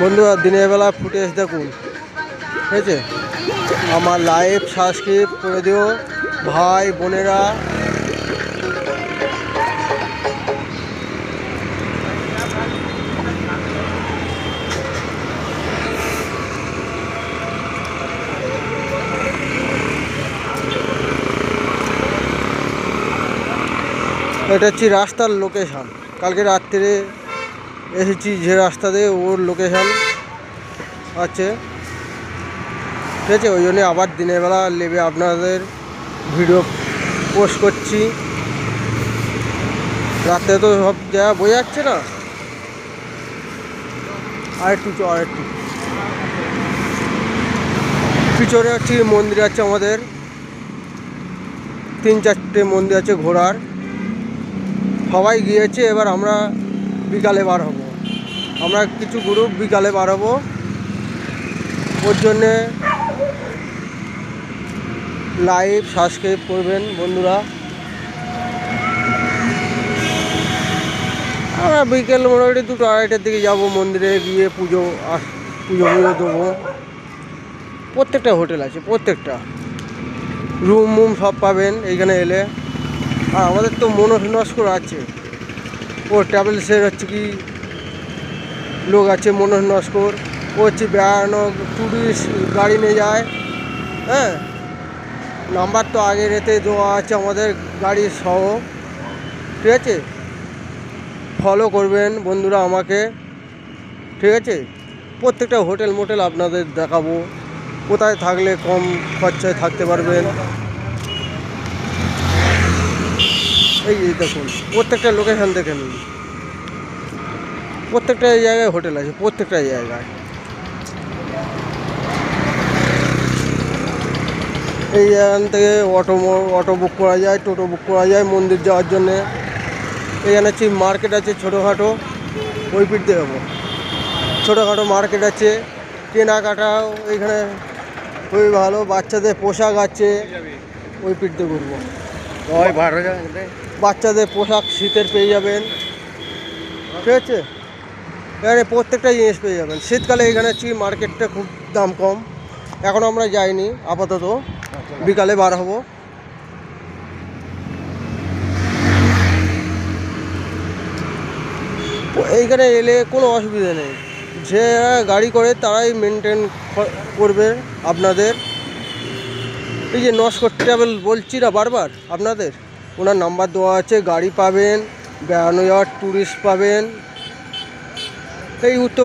বন্ধুরা দিনের বেলা ফুটেজ দেখুন, ঠিক আছে? আমার লাইভ সাবস্ক্রাইব করে দিও ভাই বোনেরা। এটা হচ্ছে রাস্তার লোকেশান। কালকে রাত্রে এসেছি যে রাস্তা দিয়ে, ওর লোকেশান আছে, ঠিক আছে? ওই জন্যে আবার দিনের বেলা লেবে আপনাদের ভিডিও পোস্ট করছি। রাত্রে তো সব জায়গা বোঝা যাচ্ছে না। আরেকটু পিছনে হচ্ছে মন্দির আছে আমাদের, 3-4টে মন্দির আছে ঘোরার। সবাই গিয়েছে, এবার আমরা বিকালে বার হব। আমরা কিছু গ্রুপ বিকালে বার হব, ওর জন্যে লাইভ সাবস্ক্রাইব করবেন বন্ধুরা। আমরা বিকেল মোটামুটি 2-2:30টার দিকে যাব মন্দিরে, গিয়ে পুজো দেবো। প্রত্যেকটা হোটেল আছে, প্রত্যেকটা রুম সব পাবেন এইখানে এলে। আর আমাদের তো মনোহনস্কর আছে, ও ট্রাভেলসের হচ্ছে কি লোক আছে মনোহনস্কর। ও হচ্ছে বেড়ানো ট্যুরিস্ট গাড়ি নিয়ে যায়। হ্যাঁ, নাম্বার তো আগের এতে দেওয়া আছে আমাদের গাড়ি সহ, ঠিক আছে? ফলো করবেন বন্ধুরা আমাকে, ঠিক আছে? প্রত্যেকটা হোটেল মোটেল আপনাদের দেখাবো, কোথায় থাকলে কম খরচায় থাকতে পারবেন। এই দেখুন, প্রত্যেকটা লোকেশান দেখে নিন। প্রত্যেকটা জায়গায় হোটেল আছে, প্রত্যেকটা জায়গায়। এই এখান থেকে অটো বুক করা যায়, টোটো বুক করা যায় মন্দির যাওয়ার জন্যে। এখানে হচ্ছে মার্কেট আছে ছোটোখাটো, ওই পিঠ দিয়ে যাবো। ছোটোখাটো মার্কেট আছে, কেনাকাটাও এখানে খুবই ভালো। বাচ্চাদের পোশাক আছে, ওই পিঠ দিয়ে ঘুরবো। বাচ্চাদের পোশাক শীতের পেয়ে যাবেন, ঠিক আছে? এখানে প্রত্যেকটা জিনিস পেয়ে যাবেন। শীতকালে এখানে হচ্ছে মার্কেটটা খুব দাম কম। এখন আমরা যাইনি, আপাতত বিকালে বার হব। এইখানে এলে কোনো অসুবিধা নেই, যে গাড়ি করে তারাই মেনটেন করবে আপনাদের। এই যে নস্কর ট্রাভেল বলছি না বারবার আপনাদের, ওনার নাম্বার দেওয়া আছে। গাড়ি পাবেন, বেড়ানো যাওয়ার ট্যুরিস্ট পাবেন। এই উত্তর